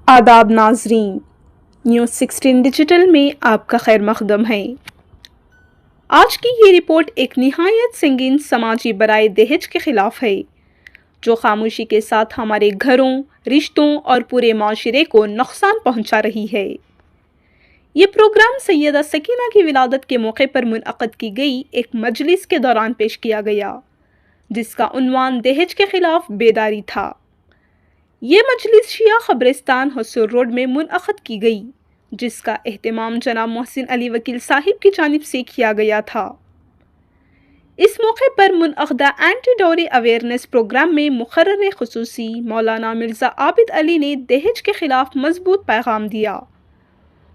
आदाब नाजरीन, news 16 digital में आपका खैर मकदम है। आज की ये रिपोर्ट एक निहायत संगीन समाजी बराए दहेज के ख़िलाफ़ है, जो खामोशी के साथ हमारे घरों, रिश्तों और पूरे माशरे को नुकसान पहुंचा रही है। ये प्रोग्राम सैयदा सकीना की विलादत के मौके पर मुनअक़द की गई एक मजलिस के दौरान पेश किया गया, जिसका उन्वान दहेज के ख़िलाफ़ बेदारी था। ये मजलिस शिया ख़ब्रिस्तान हसूर रोड में मुनअक़द की गई, जिसका एहतमाम जनाब मोहसिन अली वकील साहिब की जानिब से किया गया था। इस मौके पर मुनअक़दा एंटी डॉरी अवेयरनेस प्रोग्राम में मुक़र्रर ख़ुसूसी मौलाना मिर्ज़ा आबिद अली ने दहेज के ख़िलाफ़ मजबूत पैगाम दिया।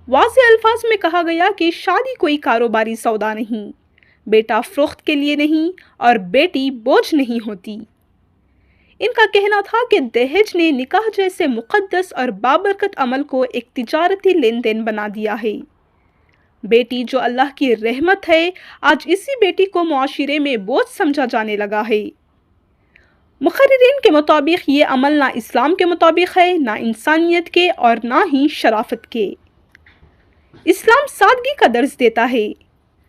वाज़ेह अल्फाज में कहा गया कि शादी कोई कारोबारी सौदा नहीं, बेटा फ़रोख्त के लिए नहीं और बेटी बोझ नहीं होती। इनका कहना था कि दहेज ने निकाह जैसे मुक़द्दस और बाबरकत अमल को एक तिजारती लेन देन बना दिया है। बेटी जो अल्लाह की रहमत है, आज इसी बेटी को मुआशिरे में बोझ समझा जाने लगा है। मुक़र्रिरीन के मुताबिक ये अमल ना इस्लाम के मुताबिक है, ना इंसानियत के और ना ही शराफत के। इस्लाम सादगी का दर्ज देता है।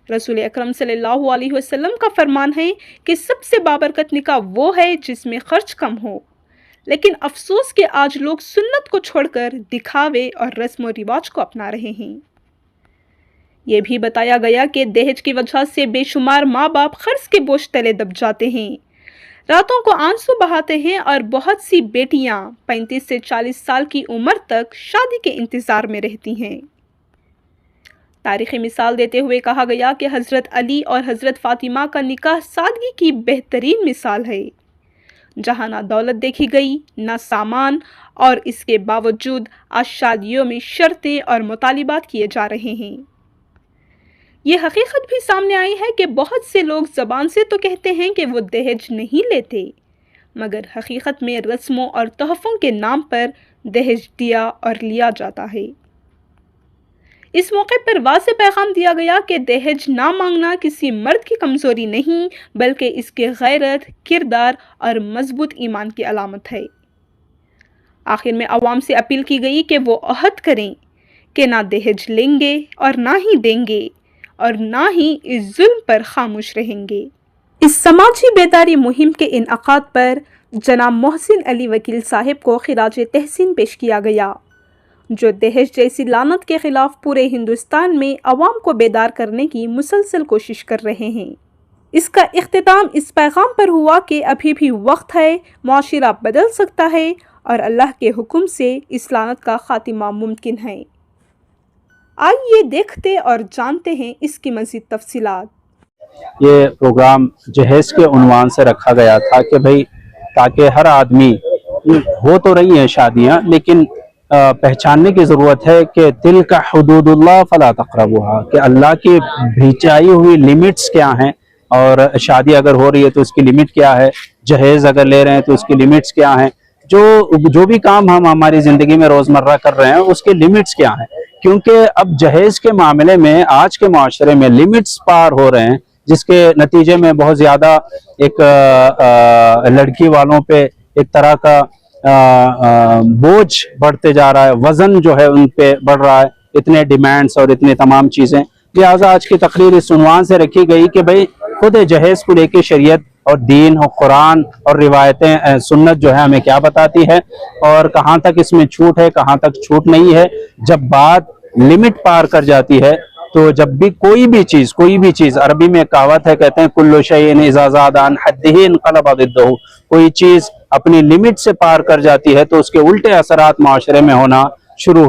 रसूल अकरम सल्लल्लाहु अलैहि वसल्लम का फरमान है कि सबसे बाबरकत निकाह वो है जिसमें खर्च कम हो। लेकिन अफसोस कि आज लोग सुन्नत को छोड़कर दिखावे और रस्म व रिवाज को अपना रहे हैं। ये भी बताया गया कि दहेज की वजह से बेशुमार माँ बाप कर्ज के बोझ तले दब जाते हैं, रातों को आंसू बहाते हैं और बहुत सी बेटियां 35 से 40 साल की उम्र तक शादी के इंतज़ार में रहती हैं। तारीख़ी मिसाल देते हुए कहा गया कि हज़रत अली और हज़रत फ़ातिमा का निकाह सादगी की बेहतरीन मिसाल है, जहाँ ना दौलत देखी गई, ना सामान, और इसके बावजूद आज शादियों में शर्तें और मुतालिबात किए जा रहे हैं। ये हकीकत भी सामने आई है कि बहुत से लोग ज़बान से तो कहते हैं कि वो दहेज नहीं लेते, मगर हकीकत में रस्मों और तोहफ़ों के नाम पर दहेज दिया और लिया जाता है। इस मौके पर वाज़ेह पैगाम दिया गया कि दहेज ना मांगना किसी मर्द की कमज़ोरी नहीं, बल्कि इसके गैरत, किरदार और मजबूत ईमान की अलामत है। आखिर में अवाम से अपील की गई कि वो अहद करें कि ना दहेज लेंगे और ना ही देंगे, और ना ही इस जुल्म पर खामोश रहेंगे। इस समाजी बेदारी मुहिम के इनअक़ाद पर जनाब मोहसिन अली वकील साहिब को खिराज तहसीन पेश किया गया, जो दहेज जैसी लानत के ख़िलाफ़ पूरे हिंदुस्तान में अवाम को बेदार करने की मुसलसल कोशिश कर रहे हैं। इसका इख्तिताम इस पैगाम पर हुआ कि अभी भी वक्त है, मुआशिरा बदल सकता है और अल्लाह के हुक्म से इस लानत का ख़ात्मा मुमकिन है। आइए देखते और जानते हैं इसकी मज़ीद तफसीलात। ये प्रोग्राम जहेज के उन्वान से रखा गया था कि भाई ताकि हर आदमी, हो तो रही हैं शादियाँ, लेकिन पहचानने की ज़रूरत है कि तिल का हुदूदुल्लाह फला तक़रबूहा, कि अल्लाह की भेजाई हुई लिमिट्स क्या हैं, और शादी अगर हो रही है तो उसकी लिमिट क्या है, जहेज़ अगर ले रहे हैं तो उसकी लिमिट्स क्या हैं, जो भी काम हम हमारी ज़िंदगी में रोज़मर्रा कर रहे हैं उसके लिमिट्स क्या हैं। क्योंकि अब जहेज़ के मामले में आज के माशरे में लिमिट्स पार हो रहे हैं, जिसके नतीजे में बहुत ज़्यादा एक लड़की वालों पे एक तरह का बोझ बढ़ते जा रहा है, वजन जो है उन पे बढ़ रहा है, इतने डिमांड्स और इतने तमाम चीज़ें। लिहाजा आज की तकरीर इस उन्वान से रखी गई कि भाई खुद जहेज़ को लेके शरीयत और दीन और कुरान और रिवायतें सुन्नत जो है हमें क्या बताती है, और कहाँ तक इसमें छूट है, कहाँ तक छूट नहीं है। जब बात लिमिट पार कर जाती है तो जब भी कोई भी चीज़, अरबी में कहावत है, कहते हैं कुल्लु शैइन इज़ा ज़ादा अन हद्दिही इनक़लबा ज़िद्दहू, कोई चीज़ अपनी लिमिट से पार कर जाती है तो उसके उल्टे असरात माशरे में होना शुरू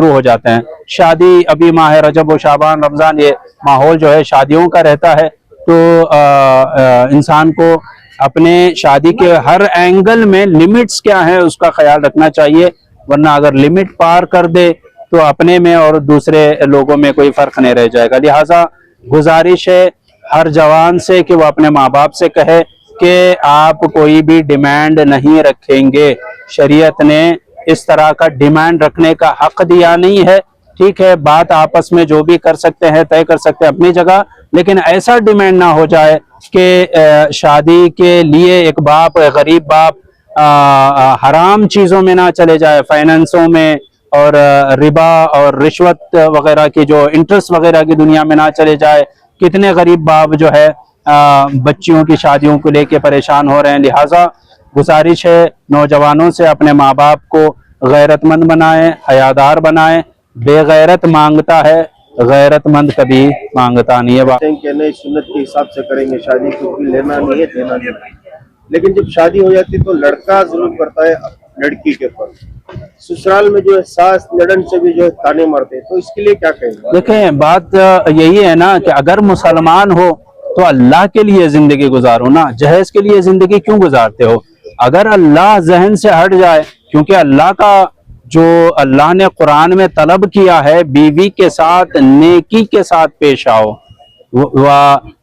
हो जाते हैं। शादी, अभी माह रजब व शाबान रमज़ान, ये माहौल जो है शादियों का रहता है, तो इंसान को अपने शादी के हर एंगल में लिमिट्स क्या है उसका ख्याल रखना चाहिए, वरना अगर लिमिट पार कर दे तो अपने में और दूसरे लोगों में कोई फ़र्क नहीं रह जाएगा। लिहाजा गुजारिश है हर जवान से कि वो अपने माँ बाप से कहे कि आप कोई भी डिमांड नहीं रखेंगे, शरीयत ने इस तरह का डिमांड रखने का हक दिया नहीं है। ठीक है, बात आपस में जो भी कर सकते हैं तय कर सकते हैं अपनी जगह, लेकिन ऐसा डिमांड ना हो जाए कि शादी के लिए एक बाप, गरीब बाप हराम चीज़ों में ना चले जाए, फाइनेंसों में और रिबा और रिश्वत वगैरह की जो इंटरेस्ट वगैरह की दुनिया में ना चले जाए। कितने गरीब बाप जो है बच्चियों की शादियों को लेके परेशान हो रहे हैं। लिहाजा गुजारिश है नौजवानों से, अपने माँ बाप को गैरतमंद बनाएं, हयादार बनाएं। बेगैरत मांगता है, गैरतमंद कभी मांगता नहीं है। कि नहीं, सुन्नत के हिसाब से करेंगे शादी, कुछ भी लेना नहीं है देना नहीं है। लेकिन जब शादी हो जाती है तो लड़का जुल्म करता है लड़की के ऊपर, ससुराल में जो है सास नड़न से भी जो है ताने मारते हैं, तो इसके लिए क्या कहेंगे? देखें, बात यही है ना कि अगर मुसलमान हो तो अल्लाह के लिए जिंदगी गुजारो ना, जहेज के लिए जिंदगी क्यों गुजारते हो? अगर अल्लाह जहन से हट जाए, क्योंकि अल्लाह का जो अल्लाह ने कुरान में तलब किया है, बीवी के साथ नेकी के साथ पेश आओ, व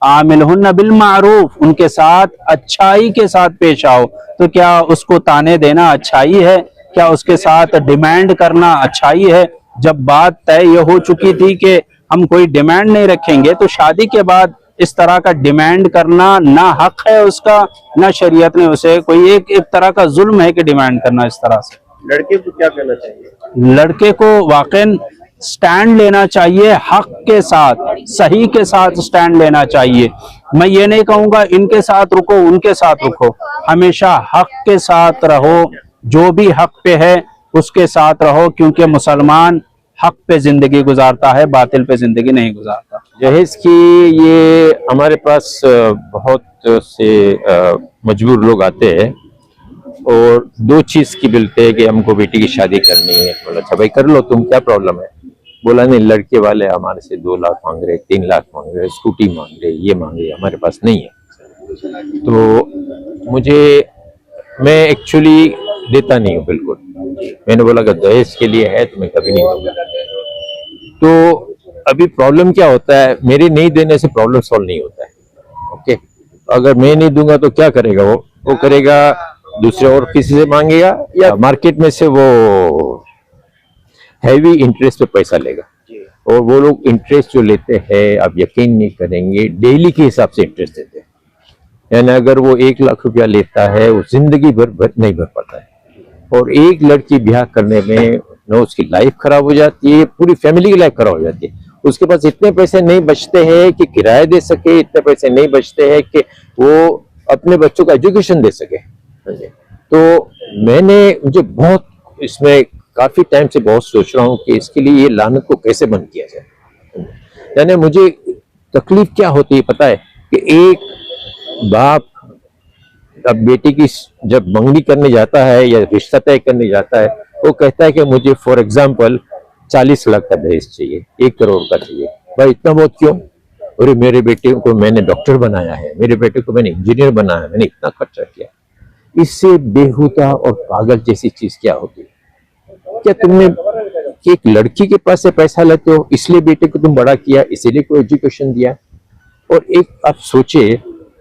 आमिलहुन्ना बिल मारूफ, उनके साथ अच्छाई के साथ पेश आओ। तो क्या उसको ताने देना अच्छाई है? क्या उसके साथ डिमांड करना अच्छाई है? जब बात तय ये हो चुकी थी कि हम कोई डिमांड नहीं रखेंगे, तो शादी के बाद इस तरह का डिमांड करना ना हक है उसका, ना शरीयत ने उसे कोई एक तरह का जुल्म है कि डिमांड करना इस तरह से। लड़के को क्या कहना चाहिए? लड़के को वाकई स्टैंड लेना चाहिए, हक के साथ, सही के साथ स्टैंड लेना चाहिए। मैं ये नहीं कहूंगा इनके साथ रुको उनके साथ रुको, हमेशा हक के साथ रहो, जो भी हक पे है उसके साथ रहो, क्योंकि मुसलमान हक पे जिंदगी गुजारता है, बातिल पे जिंदगी नहीं गुजारता। जहेज की ये हमारे पास बहुत से मजबूर लोग आते हैं और दो चीज की मिलते हैं कि हमको बेटी की शादी करनी है। बोला अच्छा भाई कर लो, तुम क्या प्रॉब्लम है? बोला नहीं, लड़के वाले हमारे से 2 लाख मांग रहे, 3 लाख मांग रहे, स्कूटी मांग रहे, ये मांग रहे, हमारे पास नहीं है। तो मैं एक्चुअली देता नहीं हूँ बिल्कुल। मैंने बोला अगर दहेज के लिए है तो मैं कभी नहीं दूंगा। तो अभी प्रॉब्लम क्या होता है, मेरे नहीं देने से प्रॉब्लम सॉल्व नहीं होता है। ओके, अगर मैं नहीं दूंगा तो क्या करेगा वो करेगा दूसरे और किसी से मांगेगा, या मार्केट में से वो हैवी इंटरेस्ट पे पैसा लेगा। और वो लोग इंटरेस्ट जो लेते हैं, आप यकीन नहीं करेंगे, डेली के हिसाब से इंटरेस्ट देते हैं। यानी अगर वो 1 लाख रुपया लेता है, वो जिंदगी भर नहीं भर पाता है। और एक लड़की ब्याह करने में न उसकी लाइफ खराब हो जाती है, पूरी फैमिली की लाइफ खराब हो जाती है। उसके पास इतने पैसे नहीं बचते हैं कि किराया दे सके, इतने पैसे नहीं बचते हैं कि वो अपने बच्चों का एजुकेशन दे सके। तो मुझे बहुत इसमें काफी टाइम से बहुत सोच रहा हूँ कि इसके लिए ये लानत को कैसे बंद किया जाए। यानी मुझे तकलीफ क्या होती है पता है कि एक बाप अब बेटी की जब मंगनी करने जाता है या रिश्ता तय करने जाता है, वो कहता है कि मुझे फॉर एग्जाम्पल 40 लाख का दहेज चाहिए, 1 करोड़ का चाहिए। भाई इतना बहुत क्यों? अरे मेरे बेटे को मैंने डॉक्टर बनाया है, मेरे बेटे को मैंने इंजीनियर बनाया है, मैंने इतना खर्चा किया। इससे बेहुदा और पागल जैसी चीज क्या होती है? क्या तुमने एक लड़की के पास से पैसा लेते हो इसलिए बेटे को तुम बड़ा किया, इसीलिए कोई एजुकेशन दिया? और एक आप सोचे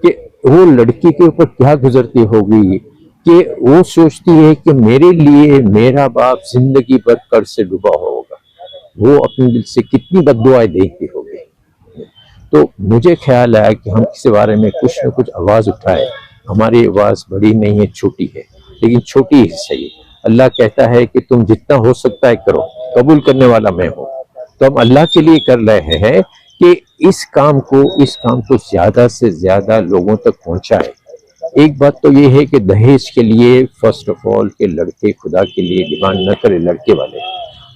कि वो लड़की के ऊपर क्या गुजरती होगी कि वो सोचती है कि मेरे लिए मेरा बाप जिंदगी भर कर्ज से डूबा होगा, वो अपने दिल से कितनी बद्दुआएं देती होगी। तो मुझे ख्याल आया कि हम इस बारे में कुछ न कुछ आवाज उठाए। हमारी आवाज बड़ी नहीं है, छोटी है, लेकिन छोटी ही सही। अल्लाह कहता है कि तुम जितना हो सकता है करो, कबूल करने वाला मैं हूँ। तो हम अल्लाह के लिए कर रहे हैं कि इस काम को ज्यादा से ज्यादा लोगों तक पहुंचाए। एक बात तो ये है कि दहेज के लिए फर्स्ट ऑफ ऑल के लड़के खुदा के लिए डिमांड न करे, लड़के वाले।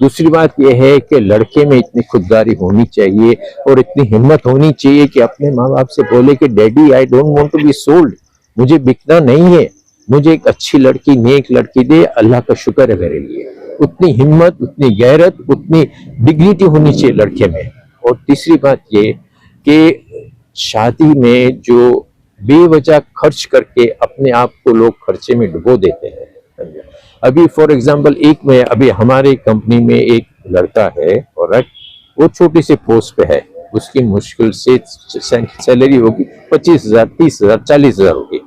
दूसरी बात यह है कि लड़के में इतनी खुददारी होनी चाहिए और इतनी हिम्मत होनी चाहिए कि अपने माँ बाप से बोले कि daddy I don't want to be sold, मुझे बिकना नहीं है, मुझे एक अच्छी लड़की, नेक लड़की दे, अल्लाह का शुक्र है मेरे लिए। उतनी हिम्मत, उतनी गैरत, उतनी डिग्निटी होनी चाहिए लड़के में। और तीसरी बात ये कि शादी में जो बेवजह खर्च करके अपने आप को लोग खर्चे में डुबो देते हैं। अभी फॉर एग्जांपल अभी हमारे कंपनी में एक लड़का है और वो छोटी सी पोस्ट पे है, उसकी मुश्किल से सैलरी होगी 25,000, 30,000, 40,000 होगी।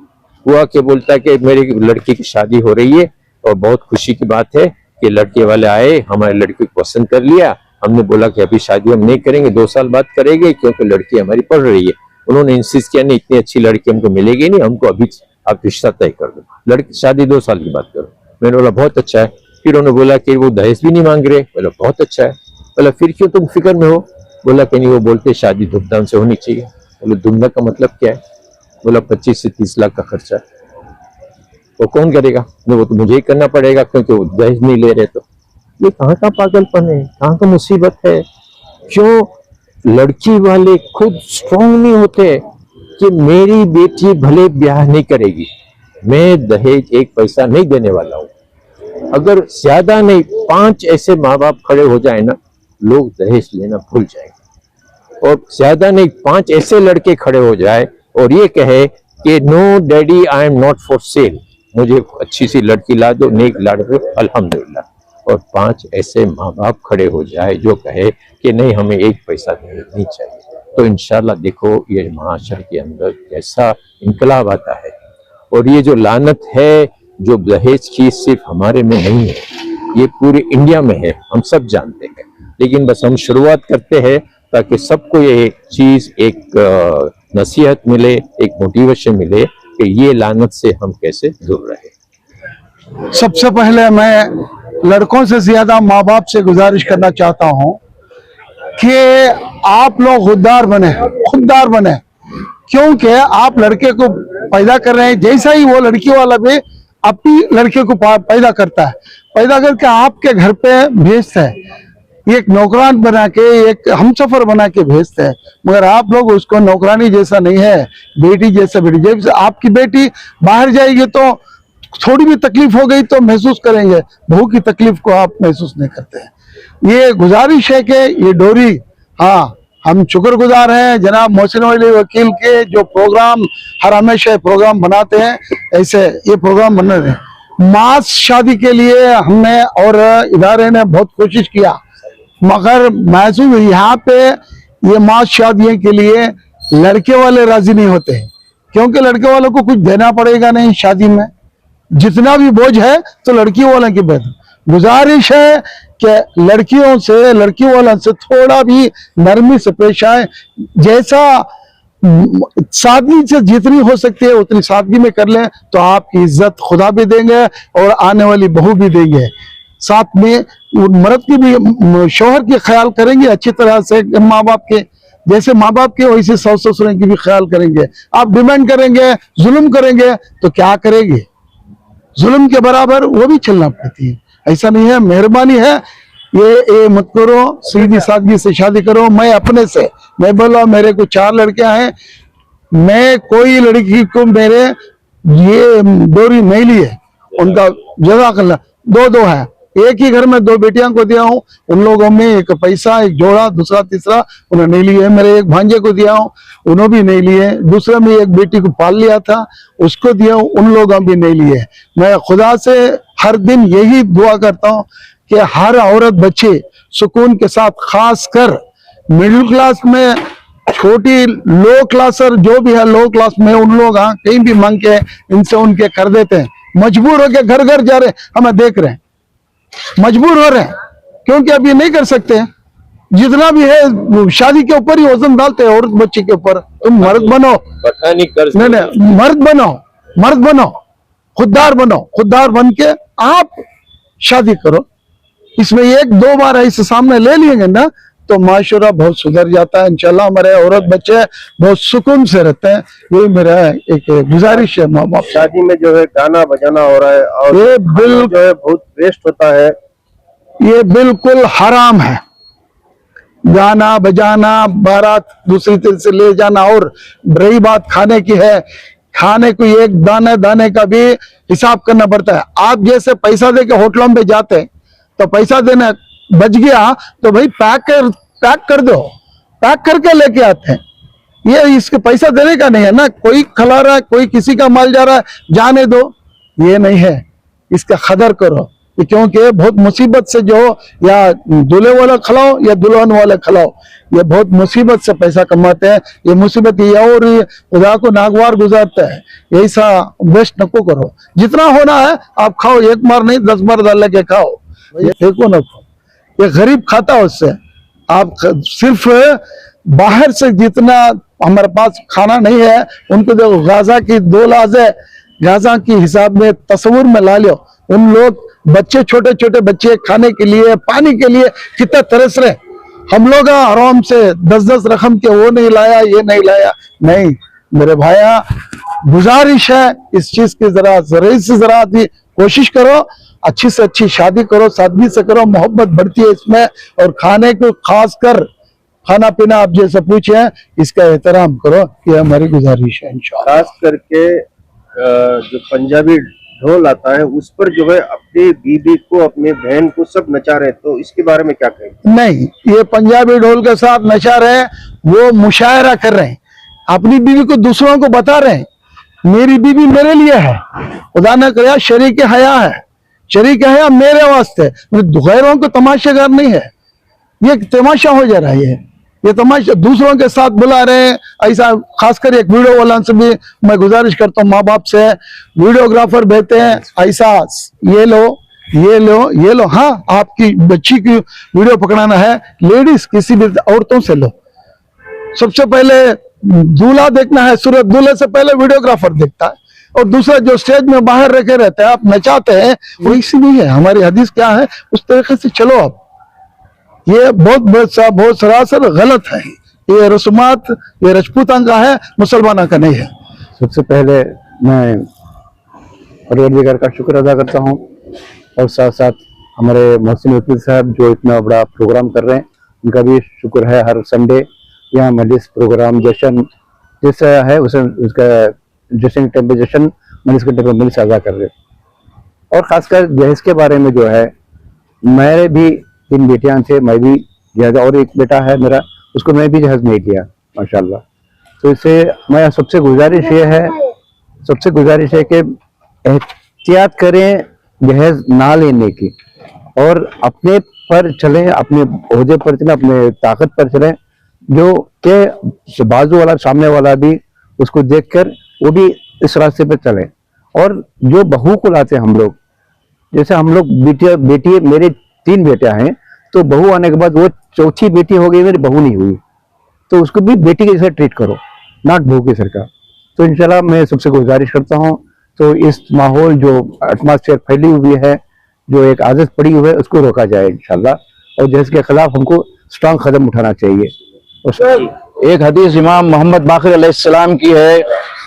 वो आके बोलता है कि मेरी लड़की की शादी हो रही है और बहुत खुशी की बात है कि लड़के वाले आए, हमारे लड़की को पसंद कर लिया। हमने बोला कि अभी शादी हम नहीं करेंगे, 2 साल बाद करेंगे क्योंकि लड़की हमारी पढ़ रही है। उन्होंने इंसिस्ट किया नहीं, इतनी अच्छी लड़की हमको मिलेगी नहीं, हमको अभी आप रिश्ता तय कर दो, लड़की शादी 2 साल की बात करो। मैंने बोला बहुत अच्छा है। फिर उन्होंने बोला कि वो दहेज भी नहीं मांग रहे। बोला बहुत अच्छा है। बोला फिर क्यों तुम फिक्र में हो? बोला कि नहीं, वो बोलते शादी धूमधाम से होनी चाहिए। बोले धूमधाम का मतलब क्या है? बोला 25 से 30 लाख का खर्चा है। वो कौन करेगा? वो तो मुझे ही करना पड़ेगा क्योंकि वो दहेज नहीं ले रहे। तो ये कहाँ का पागलपन है, कहाँ का मुसीबत है? क्यों लड़की वाले खुद स्ट्रॉन्ग नहीं होते कि मेरी बेटी भले ब्याह नहीं करेगी, मैं दहेज 1 पैसा नहीं देने वाला हूं। अगर ज्यादा नहीं 5 ऐसे माँ बाप खड़े हो जाए ना, लोग दहेज लेना भूल जाएंगे। और ज्यादा नहीं 5 ऐसे लड़के खड़े हो जाए और ये कहे कि no daddy I am not for sale, मुझे अच्छी सी लड़की ला दो, नेक ला दो, अल्हम्दुलिल्लाह। और 5 ऐसे माँ बाप खड़े हो जाए जो कहे कि नहीं हमें 1 पैसा नहीं चाहिए, तो इंशाल्लाह देखो ये माशरे के अंदर कैसा इनकलाब आता है। और ये जो लानत है जो दहेज की, सिर्फ हमारे में नहीं है, ये पूरे इंडिया में है, हम सब जानते हैं। लेकिन बस हम शुरुआत करते हैं ताकि सबको ये चीज एक नसीहत मिले, एक मोटिवेशन मिले कि ये लानत से हम कैसे दूर रहे। सबसे पहले मैं लड़कों से ज्यादा माँ बाप से गुजारिश करना चाहता हूँ कि आप लोग खुददार बने, क्योंकि आप लड़के को पैदा कर रहे हैं, जैसा ही वो लड़की वाला भी अपनी लड़के को पैदा करता है, पैदा करके आपके घर पे भेजता है, एक नौकरान बना के, एक हमसफर बना के भेजते हैं। मगर आप लोग उसको नौकरानी जैसा नहीं है, बेटी जैसा जैसे आपकी बेटी बाहर जाएगी तो थोड़ी भी तकलीफ हो गई तो महसूस करेंगे, बहू की तकलीफ को आप महसूस नहीं करते हैं। ये गुजारिश है कि ये डोरी, हाँ हम शुक्रगुजार हैं जनाब मोहसिन वली वकील के, जो प्रोग्राम हर हमेशा प्रोग्राम बनाते हैं, ऐसे ये प्रोग्राम बन रहे हैं। मास शादी के लिए हमने और इदारे ने बहुत कोशिश किया, मगर महसूस यहाँ पे ये मास शादियों के लिए लड़के वाले राजी नहीं होते हैं, क्योंकि लड़के वालों को कुछ देना पड़ेगा नहीं शादी में, जितना भी बोझ है तो लड़की वालों की बेहतर। गुजारिश है कि लड़की वालों से थोड़ा भी नरमी से पेश आए, जैसा सादगी से जितनी हो सकती है उतनी सादगी में कर लें तो आपकी इज्जत खुदा भी देंगे और आने वाली बहू भी देंगे। साथ में मर्द की भी, शौहर की ख्याल करेंगे अच्छी तरह से, माँ बाप के जैसे माँ बाप के वैसे सास ससुर की भी ख्याल करेंगे। आप डिमांड करेंगे, जुल्म करेंगे तो क्या करेंगे? जुल्म के बराबर वो भी चलना पड़ती है। ऐसा नहीं है, मेहरबानी है ये मत करो, सीधी सादगी से शादी करो। मैं बोला मेरे को 4 लड़कियां हैं, मैं कोई लड़की को मेरे ये डोरी नहीं ली है, उनका जज़ाकल्लाह 2 है, एक ही घर में 2 बेटियां को दिया हूँ, उन लोगों में एक पैसा, एक जोड़ा, दूसरा तीसरा उन्होंने नहीं लिए। मेरे एक भांजे को दिया हूँ, उन्होंने भी नहीं लिए। दूसरा में एक बेटी को पाल लिया था, उसको दिया हूँ, उन लोगों भी नहीं लिए। मैं खुदा से हर दिन यही दुआ करता हूँ कि हर औरत बच्चे सुकून के साथ, खास कर मिडिल क्लास में, छोटी लो क्लासर जो भी है लो क्लास में, उन लोग कहीं भी मांग के इनसे उनके कर देते हैं, मजबूर होके घर घर जा रहे, हमें देख रहे हैं, मजबूर हो रहे हैं, क्योंकि अब ये नहीं कर सकते। जितना भी है शादी के ऊपर ही वजन डालते हैं, औरत बच्चे के ऊपर। तुम मर्द बनो, नहीं मर्द बनो, खुददार बन के आप शादी करो। इसमें 1-2 बार ऐसे सामने ले लेंगे ना तो माशरा बहुत सुधर जाता है इंशाल्लाह। हमारे औरत बच्चे बहुत सुकून से रहते हैं। यही मेरा एक गुजारिश है माँ बाप। शादी में जो है गाना बजाना हो रहा है और ये बिल्कुल जो है बहुत वेस्ट होता है, ये बिल्कुल हराम है। गाना बजाना, बारात दूसरी तरह से ले जाना, और रही बात खाने की है, खाने को एक दाने का भी हिसाब करना पड़ता है। आप जैसे पैसा दे के होटलों में जाते हैं तो पैसा देना बच गया तो भाई पैक कर दो, पैक करके लेके आते हैं। ये इसके पैसा देने का नहीं है ना, कोई खिला रहा है, कोई किसी का माल जा रहा है, जाने दो, ये नहीं है, इसका कदर करो। क्योंकि बहुत मुसीबत से जो या दूल्हे वाला खिलाओ या दुल्हन वाला खिलाओ, ये बहुत मुसीबत से पैसा कमाते हैं। ये मुसीबत ये और खुदा को नागवार गुजारता है। ऐसा वेस्ट नको करो, जितना होना है आप खाओ, एक बार नहीं 10 बार डाल के खाओ, ये फेंको न खाओ। ये गरीब खाता है उससे। आप सिर्फ बाहर से जितना हमारे पास खाना नहीं है, उनको देखो गाजा की 2 लाज है, गाजा की हिसाब में तस्वुर में ला लो, उन लोग बच्चे, छोटे छोटे बच्चे खाने के लिए, पानी के लिए कितना तरस रहे। हम लोग आराम से 10-10 रकम के वो नहीं लाया, ये नहीं लाया। नहीं मेरे भाया, गुजारिश है इस चीज की जरा भी कोशिश करो, अच्छी से अच्छी शादी करो, सादगी से करो, मोहब्बत बढ़ती है इसमें। और खाने को खास कर खाना पीना आप जैसे पूछे हैं, इसका एहतराम करो, ये हमारी गुजारिश है इंशाल्लाह। खास करके जो पंजाबी ढोल आता है उस पर जो है अपनी बीबी को, अपने बहन को सब नचा रहे, तो इसके बारे में क्या कहेंगे? नहीं, ये पंजाबी ढोल के साथ नचा रहे हैं, वो मुशायरा कर रहे हैं, अपनी बीवी को दूसरों को बता रहे हैं मेरी बीवी मेरे लिए है, खुदा न करे शरीक हया है, शरीक हया मेरे वास्ते, गैरों को तमाशागर नहीं है। ये तमाशा हो जा रहा है, ये तमाशा दूसरों के साथ बुला रहे हैं ऐसा। खासकर एक वीडियो वाला से भी मैं गुजारिश करता हूँ, माँ बाप से, वीडियोग्राफर भेजते हैं ऐसा, ये लो ये लो ये लो, हाँ आपकी बच्ची की वीडियो पकड़ाना है, लेडीज किसी भी औरतों से लो। सबसे पहले दूल्हा देखना है सूरत, दूल्हे से पहले वीडियोग्राफर देखता है। और दूसरा जो स्टेज में बाहर रखे रहते हैं, आप नचाते हैं, वो इसी नहीं है। हमारी हदीस क्या है, उस तरीके से चलो आप। ये बहुत सरासर गलत है। ये रस्मात, ये राजपूतां का है, मुसलमानों का नहीं है। सबसे पहले मैं परवरदिगार का शुक्र अदा करता हूँ, और साथ साथ हमारे मोहसिन वकील साहब जो इतना बड़ा प्रोग्राम कर रहे हैं, उनका भी शुक्र है। हर संडे यहाँ मजलिस प्रोग्राम जश्न जैसा है उसका जश्न टाइम पे जश्न मजलिस के टाइम पे मजलिस अदा कर रहे हैं। और ख़ासकर जहेज के बारे में जो है, मेरे भी 3 बेटियां थे, मैं भी जहेज, और एक बेटा है मेरा, उसको मैं भी जहेज नहीं किया माशाल्लाह। तो इससे मैं सबसे गुजारिश है कि एहतियात करें जहेज ना लेने की, और अपने पर चलें, अपने ओहदे पर चलें, अपने ताकत पर चलें, जो के बाजू वाला, सामने वाला भी उसको देखकर वो भी इस रास्ते पर चले। और जो बहू को लाते हम लोग, जैसे हम लोग बेटी मेरे 3 बेटियां हैं, तो बहू आने के बाद वो चौथी बेटी हो गई, मेरी बहू नहीं हुई, तो उसको भी बेटी के जैसे ट्रीट करो, नॉट बहू की सरकार। तो इंशाल्लाह मैं सबसे गुजारिश करता हूँ, तो इस माहौल जो एटमॉस्फेयर फैली हुई है, जो एक आदत पड़ी हुई है, उसको रोका जाए इंशाल्लाह। और जिसके खिलाफ हमको स्ट्रांग कदम उठाना चाहिए। एक हदीस इमाम मोहम्मद बाक़िर अलैहिस्सलाम की है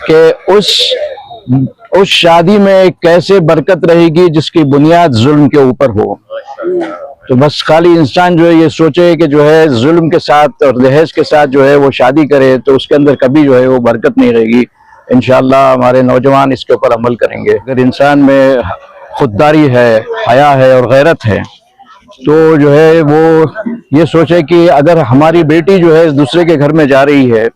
कि उस शादी में कैसे बरकत रहेगी जिसकी बुनियाद जुल्म के ऊपर हो। तो बस खाली इंसान जो है ये सोचे कि जो है जुल्म के साथ और दहेज के साथ जो है वो शादी करे, तो उसके अंदर कभी जो है वो बरकत नहीं रहेगी। इंशाअल्लाह हमारे नौजवान इसके ऊपर अमल करेंगे। अगर इंसान में खुददारी है, हया है और गैरत है, तो जो है वो ये सोचे कि अगर हमारी बेटी जो है दूसरे के घर में जा रही है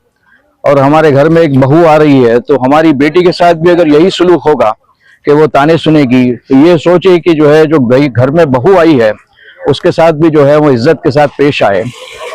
और हमारे घर में एक बहू आ रही है, तो हमारी बेटी के साथ भी अगर यही सलूक होगा कि वो ताने सुनेगी, तो ये सोचे कि जो है जो घर में बहू आई है उसके साथ भी जो है वो इज्जत के साथ पेश आए।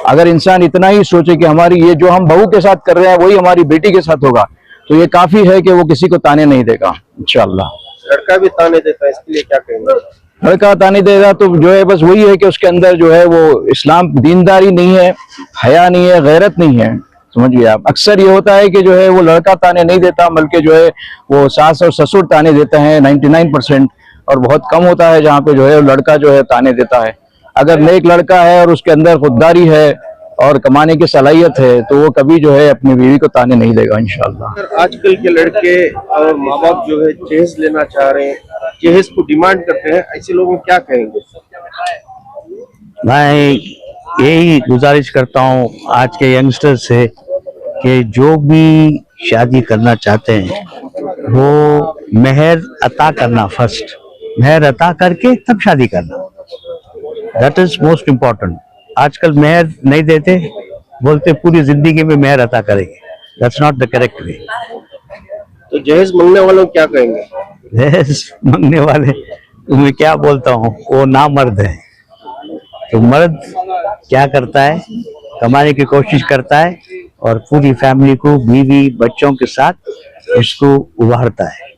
अगर इंसान इतना ही सोचे कि हमारी ये जो हम बहू के साथ कर रहे हैं वही हमारी बेटी के साथ होगा, तो ये काफी है कि वो किसी को ताने नहीं देगा इंशाअल्लाह। लड़का भी ताने देता है, इसके लिए क्या कहेंगे? लड़का ताने देगा तो जो है बस वही है कि उसके अंदर जो है वो इस्लाम दीनदारी नहीं है, हया नहीं है, गैरत नहीं है, समझिए आप। अक्सर ये होता है कि जो है वो लड़का ताने नहीं देता, बल्कि जो है वो सास और ससुर ताने देते हैं 99%, और बहुत कम होता है जहाँ पे जो है लड़का जो है ताने देता है। अगर नेक लड़का है और उसके अंदर खुददारी है और कमाने की सलाहियत है, तो वो कभी जो है अपनी बीवी को ताने नहीं देगा इंशाअल्लाह। आजकल के लड़के और माँ बाप जो है जहेज लेना चाह रहे हैं, जहेज को डिमांड करते हैं, ऐसे लोगों को क्या कहेंगे? मैं यही गुजारिश करता हूँ आज के यंगस्टर से कि जो भी शादी करना चाहते हैं वो मेहर अता करना, फर्स्ट मेहर अता करके तब शादी करना, दैट इज मोस्ट इम्पोर्टेंट। आजकल मेहर नहीं देते, बोलते पूरी जिंदगी में मेहर अता करेंगे, that's not the correct way. तो जहेज मांगने वालों को क्या कहेंगे? दहेज मांगने वाले मैं क्या बोलता हूँ, वो नामर्द है। तो मर्द क्या करता है, कमाने की कोशिश करता है और पूरी फैमिली को, बीवी बच्चों के साथ उसको उभारता है।